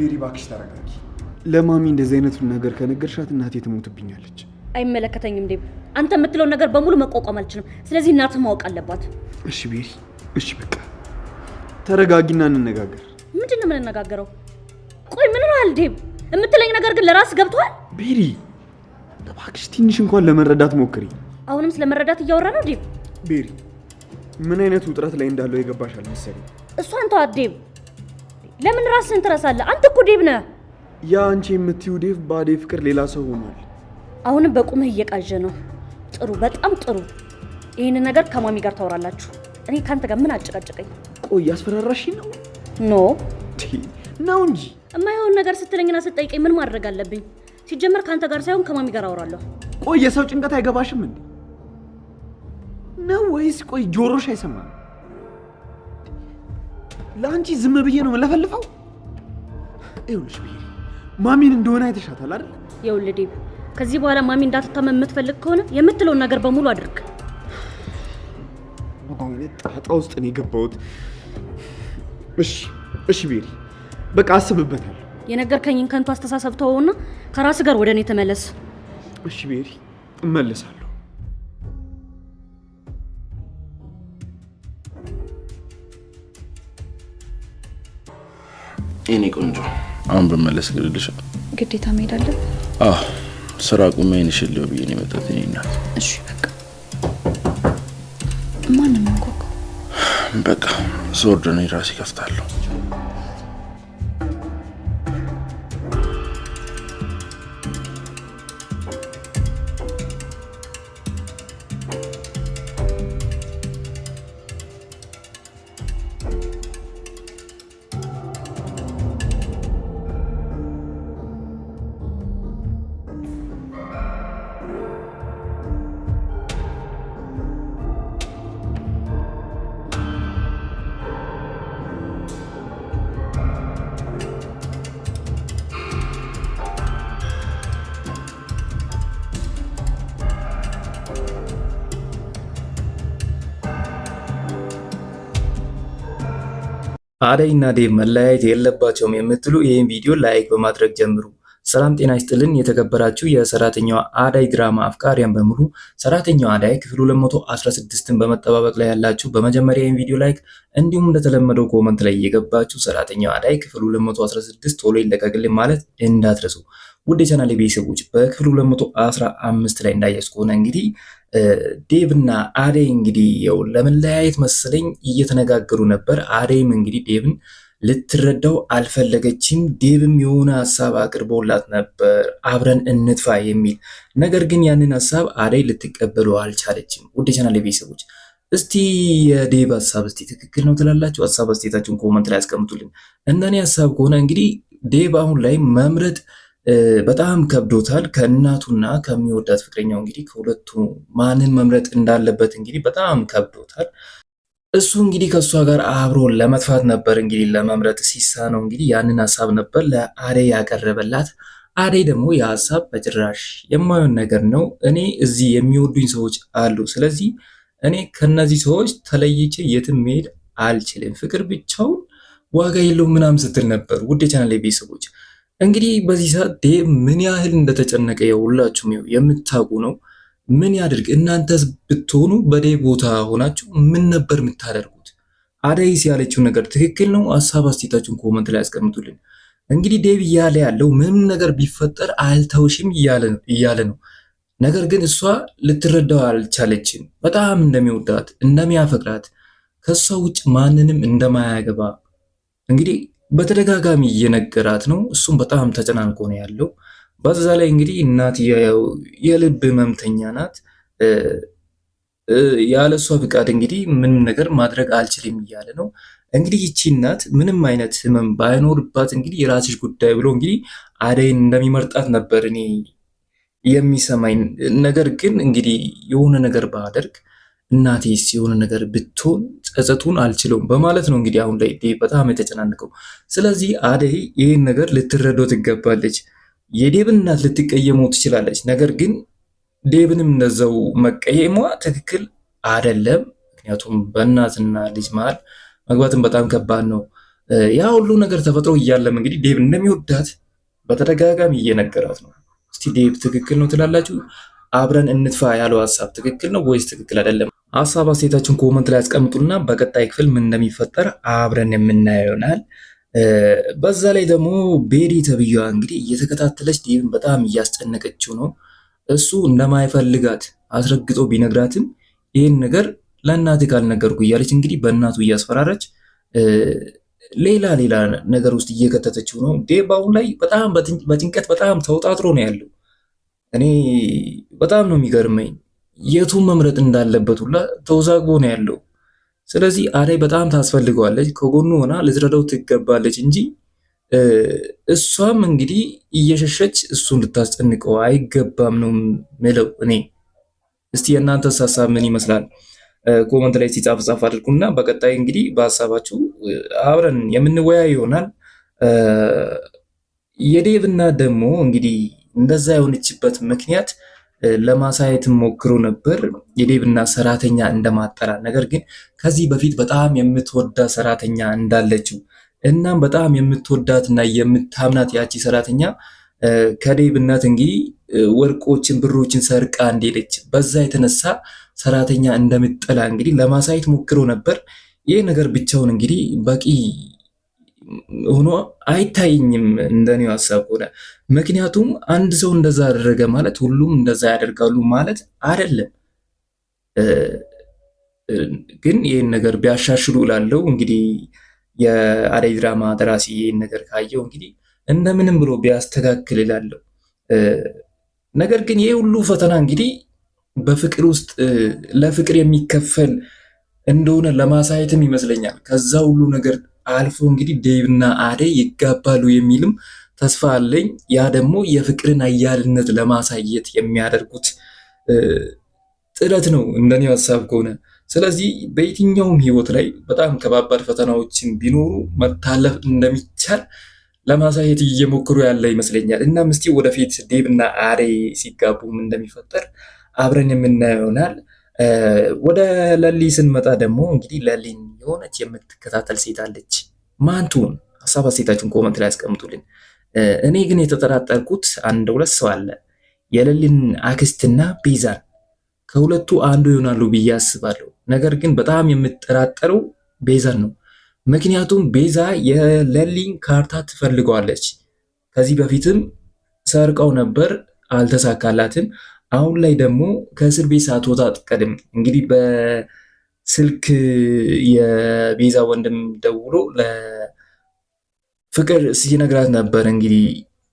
ቤሪ እባክሽ ተረጋጊ። ለማሚ እንደዚህ አይነቱን ነገር ከነገርሻት እናቴ ትሞትብኛለች። አይመለከተኝም ዴብ። አንተ የምትለው ነገር በሙሉ መቋቋም አልችልም። ስለዚህ እናትህ ማወቅ አለባት። እሺ ቤሪ፣ እሺ በቃ ተረጋጊና እንነጋገር። ምንድን ነው የምንነጋገረው? ቆይ ምን ሆነሃል ዴብ? የምትለኝ ነገር ግን ለራስ ገብቷል? ቤሪ እባክሽ ትንሽ እንኳን ለመረዳት ሞክሪ። አሁንም ስለመረዳት እያወራ ነው ዴብ? ቤሪ ምን አይነት ውጥረት ላይ እንዳለው የገባሽ አልመሰለኝ። እሷን ተዋት ዴብ። ለምን ራስህን ትረሳለህ? አንተ እኮ ዴብ ነህ። ያ አንቺ የምትይው ዴቭ ባዴ ፍቅር ሌላ ሰው ሆኗል። አሁንም በቁምህ እየቃዠ ነው። ጥሩ፣ በጣም ጥሩ። ይህንን ነገር ከማሚ ጋር ታወራላችሁ። እኔ ካንተ ጋር ምን አጨቃጨቀኝ? ቆይ ያስፈራራሽ ነው? ኖ ነው እንጂ የማይሆን ነገር ስትለኝና ስትጠይቀኝ ምን ማድረግ አለብኝ? ሲጀመር ካንተ ጋር ሳይሆን ከማሚ ጋር አወራለሁ። ቆይ የሰው ጭንቀት አይገባሽም እንዴ ነው ወይስ? ቆይ ጆሮሽ አይሰማም? ለአንቺ ዝም ብዬ ነው መለፈልፈው? ይኸውልሽ ብዬ ማሚን እንደሆነ አይተሻታል አይደል? ይኸውልህ ዴብ፣ ከዚህ በኋላ ማሚ እንዳትታመም የምትፈልግ ከሆነ የምትለውን ነገር በሙሉ አድርግ። ጣጣ ውስጥ ነው የገባሁት። እሺ ቤሪ በቃ አስብበታለሁ። የነገርከኝን ከንቱ አስተሳሰብ ተወውና ከራስ ጋር ወደ እኔ ተመለስ። እሺ ቤሪ እመለሳለሁ። የኔ ቆንጆ አሁን በመለስ ግልልሽ ግዴታ መሄድ አለብን? አዎ ስራ ቁሜ እንሽልው ብዬ ነው የመጣሁት። እኔ እናት እሺ በቃ ማንም እንኳን በቃ ዞር ነው ራሴ ከፍታለሁ። አደይ እና ዴቭ መለያየት የለባቸውም የምትሉ ይህን ቪዲዮ ላይክ በማድረግ ጀምሩ። ሰላም ጤና ይስጥልን። የተከበራችሁ የሰራተኛዋ አደይ ድራማ አፍቃሪያን በሙሉ ሰራተኛዋ አደይ ክፍል 216ን በመጠባበቅ ላይ ያላችሁ በመጀመሪያ ይህን ቪዲዮ ላይክ እንዲሁም እንደተለመደው ኮመንት ላይ እየገባችሁ ሰራተኛዋ አደይ ክፍል 216 ቶሎ ይለቀቅልን ማለት እንዳትረሱ። ውድ የቻናሌ ቤተሰቦች በክፍል 215 ላይ እንዳያችሁ ከሆነ እንግዲህ ዴቭ እና አደይ እንግዲህ ያው ለመለያየት መሰለኝ እየተነጋገሩ ነበር። አደይም እንግዲህ ዴቭን ልትረዳው አልፈለገችም። ዴቭም የሆነ ሀሳብ አቅርቦላት ነበር አብረን እንጥፋ የሚል ነገር፣ ግን ያንን ሀሳብ አደይ ልትቀበለው አልቻለችም። ውድ የቻናሌ ቤተሰቦች እስቲ የዴቭ ሀሳብ እስቲ ትክክል ነው ትላላችሁ? ሀሳብ አስተያየታችሁን ኮመንት ላይ አስቀምጡልን። እንደኔ ሀሳብ ከሆነ እንግዲህ ዴቭ አሁን ላይ መምረጥ በጣም ከብዶታል። ከእናቱና ከሚወዳት ፍቅረኛው እንግዲህ ከሁለቱ ማንን መምረጥ እንዳለበት እንግዲህ በጣም ከብዶታል። እሱ እንግዲህ ከእሷ ጋር አብሮ ለመጥፋት ነበር እንግዲህ ለመምረጥ ሲሳነው እንግዲህ ያንን ሀሳብ ነበር ለአደይ ያቀረበላት። አደይ ደግሞ የሀሳብ በጭራሽ የማይሆን ነገር ነው፣ እኔ እዚህ የሚወዱኝ ሰዎች አሉ፣ ስለዚህ እኔ ከነዚህ ሰዎች ተለይቼ የትም መሄድ አልችልም፣ ፍቅር ብቻውን ዋጋ የለውም ምናምን ስትል ነበር። ውድ የቻናሌ ቤተሰቦች እንግዲህ በዚህ ሰዓት ዴቭ ምን ያህል እንደተጨነቀ ሁላችሁም የምታውቁ ነው። ምን ያድርግ? እናንተስ ብትሆኑ በዴቭ ቦታ ሆናችሁ ምን ነበር የምታደርጉት? አደይስ ያለችው ነገር ትክክል ነው? ሀሳብ አስተያየታችሁን ኮመንት ላይ አስቀምጡልን። እንግዲህ ዴቭ እያለ ያለው ምንም ነገር ቢፈጠር አልተውሽም እያለ ነው። ነገር ግን እሷ ልትረዳው አልቻለችም። በጣም እንደሚወዳት እንደሚያፈቅራት፣ ከሷ ውጭ ማንንም እንደማያገባ እንግዲህ በተደጋጋሚ እየነገራት ነው። እሱም በጣም ተጨናንቆ ነው ያለው። በዛ ላይ እንግዲህ እናትየው የልብ ህመምተኛ ናት። ያለ እሷ ፍቃድ እንግዲህ ምንም ነገር ማድረግ አልችልም እያለ ነው። እንግዲህ ይቺ እናት ምንም አይነት ህመም ባይኖርባት እንግዲህ የራስሽ ጉዳይ ብሎ እንግዲህ አደይን እንደሚመርጣት ነበር እኔ የሚሰማኝ። ነገር ግን እንግዲህ የሆነ ነገር ባደርግ እናቴስ የሆነ ነገር ብትሆን ጸጸቱን አልችለውም በማለት ነው እንግዲህ አሁን ላይ በጣም የተጨናነቀው። ስለዚህ አደይ ይህን ነገር ልትረዳው ትገባለች። የዴቭን እናት ልትቀየመው ትችላለች፣ ነገር ግን ዴቭንም እንደዛው መቀየሟ ትክክል አይደለም። ምክንያቱም በእናትና ልጅ መሀል መግባትም በጣም ከባድ ነው። ያ ሁሉ ነገር ተፈጥሮ እያለም እንግዲህ ዴቭ እንደሚወዳት በተደጋጋሚ እየነገራት ነው። እስቲ ዴቭ ትክክል ነው ትላላችሁ? አብረን እንጥፋ ያለው ሀሳብ ትክክል ነው ወይስ ትክክል አይደለም? ሀሳብ አስተያየታችሁን ኮመንት ላይ ያስቀምጡና በቀጣይ ክፍል ምን እንደሚፈጠር አብረን የምናየው ይሆናል። በዛ ላይ ደግሞ ቤሪ ተብዬዋ እንግዲህ እየተከታተለች ዴቭን በጣም እያስጨነቀችው ነው። እሱ እንደማይፈልጋት አስረግጦ ቢነግራትም ይህን ነገር ለእናቴ ካልነገርኩ እያለች እንግዲህ በእናቱ እያስፈራረች ሌላ ነገር ውስጥ እየከተተችው ነው። ዴቭ አሁን ላይ በጣም በጭንቀት በጣም ተውጣጥሮ ነው ያለው። እኔ በጣም ነው የሚገርመኝ የቱን መምረጥ እንዳለበት ሁላ ተወዛግቦ ነው ያለው። ስለዚህ አደይ በጣም ታስፈልገዋለች፣ ከጎኑ ሆና ልትረዳው ትገባለች እንጂ እሷም እንግዲህ እየሸሸች እሱን ልታስጨንቀው አይገባም ነው ምለው እኔ። እስቲ የእናንተስ ሀሳብ ምን ይመስላል? ኮመንት ላይ ጻፍ አድርጉና በቀጣይ እንግዲህ በሀሳባችሁ አብረን የምንወያይ ይሆናል። የዴቭና ደግሞ እንግዲህ እንደዛ የሆነችበት ምክንያት ለማሳየት ሞክሮ ነበር የዴቭና ሰራተኛ እንደማጠራ። ነገር ግን ከዚህ በፊት በጣም የምትወዳ ሰራተኛ እንዳለችው እናም በጣም የምትወዳትና የምታምናት ያቺ ሰራተኛ ከዴቭ እናት እንግዲህ ወርቆችን ብሮችን ሰርቃ እንደሄደች በዛ የተነሳ ሰራተኛ እንደምትጠላ እንግዲህ ለማሳየት ሞክሮ ነበር። ይህ ነገር ብቻውን እንግዲህ በቂ ሆኖ አይታይኝም እንደኔው ሀሳብ ከሆነ። ምክንያቱም አንድ ሰው እንደዛ አደረገ ማለት ሁሉም እንደዛ ያደርጋሉ ማለት አይደለም። ግን ይህን ነገር ቢያሻሽሉ እላለሁ። እንግዲህ የአደይ ድራማ ደራሲ ይህን ነገር ካየው እንግዲህ እንደምንም ብሎ ቢያስተካክል እላለሁ። ነገር ግን ይህ ሁሉ ፈተና እንግዲህ በፍቅር ውስጥ ለፍቅር የሚከፈል እንደሆነ ለማሳየትም ይመስለኛል። ከዛ ሁሉ ነገር አልፎ እንግዲህ ዴቭና አደይ ይጋባሉ የሚልም ተስፋ አለኝ። ያ ደግሞ የፍቅርን አያልነት ለማሳየት የሚያደርጉት ጥረት ነው እንደኔ ሀሳብ ከሆነ። ስለዚህ በየትኛውም ህይወት ላይ በጣም ከባባድ ፈተናዎችን ቢኖሩ መታለፍ እንደሚቻል ለማሳየት እየሞከሩ ያለ ይመስለኛል። እናም እስቲ ወደፊት ዴቭና አደይ ሲጋቡ ምን እንደሚፈጠር አብረን የምናየው ይሆናል። ወደ ለሊ ስንመጣ ደግሞ እንግዲህ ለሊን የሆነች የምትከታተል ሴት አለች። ማን ትሁን? ሀሳብ አስተያየታችሁን ኮመንት ላይ ያስቀምጡልን። እኔ ግን የተጠራጠርኩት አንድ ሁለት ሰው አለ። የለሊን አክስትና ቤዛን ከሁለቱ አንዱ ይሆናሉ ብዬ አስባለሁ። ነገር ግን በጣም የምጠራጠረው ቤዛን ነው። ምክንያቱም ቤዛ የለሊን ካርታ ትፈልገዋለች። ከዚህ በፊትም ሰርቀው ነበር፣ አልተሳካላትም። አሁን ላይ ደግሞ ከእስር ቤት ሳትወጣ አትቀርም። እንግዲህ በስልክ የቤዛ ወንድም ደውሎ ለፍቅር ሲነግራት ነበር እንግዲህ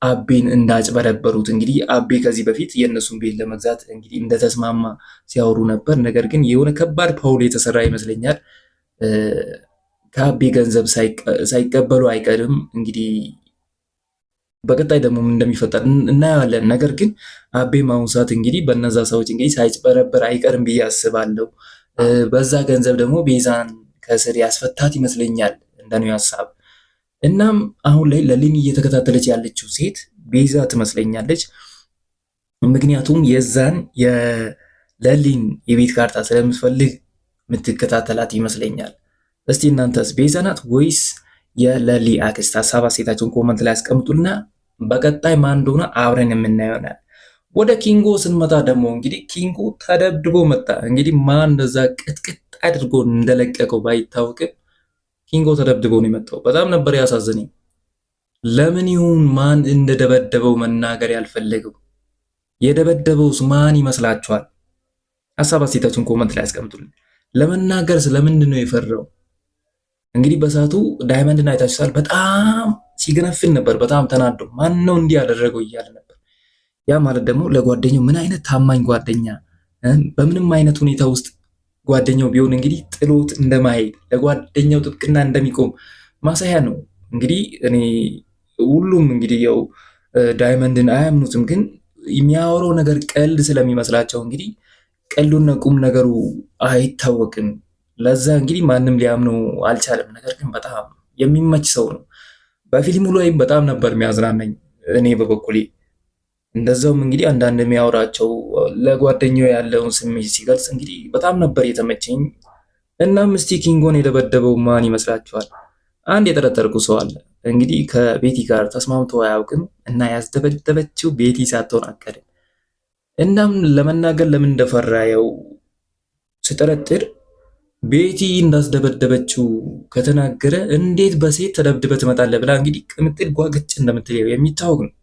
አቤን እንዳጭበረበሩት። እንግዲህ አቤ ከዚህ በፊት የእነሱን ቤት ለመግዛት እንግዲህ እንደተስማማ ሲያወሩ ነበር። ነገር ግን የሆነ ከባድ ፓውል የተሰራ ይመስለኛል። ከአቤ ገንዘብ ሳይቀበሉ አይቀርም። እንግዲህ በቀጣይ ደግሞ ምን እንደሚፈጠር እናያለን። ነገር ግን አቤ ማሁን ሰዓት እንግዲህ በነዛ ሰዎች እንግዲህ ሳይጭበረበር አይቀርም ብዬ አስባለሁ። በዛ ገንዘብ ደግሞ ቤዛን ከስር ያስፈታት ይመስለኛል እንደኔው ሀሳብ። እናም አሁን ላይ ለሊን እየተከታተለች ያለችው ሴት ቤዛ ትመስለኛለች። ምክንያቱም የዛን የለሊን የቤት ካርታ ስለምትፈልግ የምትከታተላት ይመስለኛል። እስቲ እናንተስ ቤዛ ናት ወይስ የለሊ አክስት? ሀሳብ አስተያየታችሁን ኮመንት ላይ አስቀምጡና በቀጣይ ማን እንደሆነ አብረን የምናየው ይሆናል። ወደ ኪንጎ ስንመጣ ደግሞ እንግዲህ ኪንጎ ተደብድቦ መጣ። እንግዲህ ማን እንደዛ ቅጥቅጥ አድርጎ እንደለቀቀው ባይታወቅም ኪንጎ ተደብድቦ ነው የመጣው። በጣም ነበር ያሳዘነኝ። ለምን ይሁን ማን እንደደበደበው መናገር ያልፈለገው? የደበደበውስ ማን ይመስላችኋል? ሀሳብ አስተያየታችሁን ኮመንት ላይ አስቀምጡልን። ለመናገር ስለምንድን ነው የፈራው? እንግዲህ በሰዓቱ ዳይመንድን አይታችኋል። በጣም ሲገነፍል ነበር። በጣም ተናዶ ማን ነው እንዲህ ያደረገው እያለ ነበር። ያ ማለት ደግሞ ለጓደኛው ምን አይነት ታማኝ ጓደኛ፣ በምንም አይነት ሁኔታ ውስጥ ጓደኛው ቢሆን እንግዲህ ጥሎት እንደማይሄድ ለጓደኛው ጥብቅና እንደሚቆም ማሳያ ነው። እንግዲህ እኔ ሁሉም እንግዲህ ያው ዳይመንድን አያምኑትም፣ ግን የሚያወራው ነገር ቀልድ ስለሚመስላቸው እንግዲህ ቀልዱና ቁም ነገሩ አይታወቅም። ለዛ እንግዲህ ማንም ሊያምነው አልቻለም። ነገር ግን በጣም የሚመች ሰው ነው። በፊልሙ ላይም በጣም ነበር የሚያዝናናኝ እኔ በበኩሌ። እንደዛውም እንግዲህ አንዳንድ የሚያወራቸው ለጓደኛው ያለውን ስሜት ሲገልጽ እንግዲህ በጣም ነበር የተመቸኝ። እናም እስቲ ኪንጎን የደበደበው ማን ይመስላችኋል? አንድ የጠረጠርኩ ሰው አለ። እንግዲህ ከቤቲ ጋር ተስማምቶ አያውቅም እና ያስደበደበችው ቤቲ ሳትሆን አትቀርም። እናም ለመናገር ለምን እንደፈራ ያው ስጠረጥር ቤቲ እንዳስደበደበችው ከተናገረ እንዴት በሴት ተደብድበ ትመጣለህ ብላ እንግዲህ ቅምጥል ጓገጭ እንደምትለው የሚታወቅ ነው።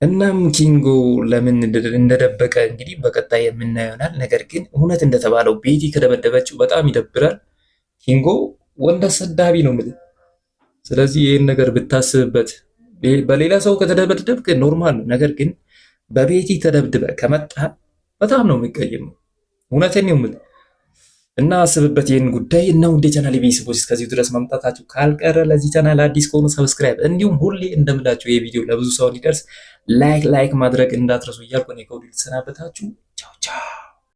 እናም ኪንጎ ለምን እንደደበቀ እንግዲህ በቀጣይ የምናየው ይሆናል። ነገር ግን እውነት እንደተባለው ቤቲ ከደበደበችው በጣም ይደብራል። ኪንጎ ወንድ አሰዳቢ ነው የምልህ። ስለዚህ ይህን ነገር ብታስብበት። በሌላ ሰው ከተደበደብክ ኖርማል ነው። ነገር ግን በቤቲ ተደብድበ ከመጣ በጣም ነው የሚቀየመው። እውነቴን ነው የምልህ እና አስብበት ይህን ጉዳይ እና ውድ ቻናል ቤተሰቦች እስከዚህ ድረስ መምጣታችሁ ካልቀረ ለዚህ ቻናል አዲስ ከሆኑ ሰብስክራይብ፣ እንዲሁም ሁሌ እንደምላችሁ ይህ ቪዲዮ ለብዙ ሰው እንዲደርስ ላይክ ማድረግ እንዳትረሱ እያልኩ እኔ ከወዲሁ ልሰናበታችሁ። ቻው ቻው።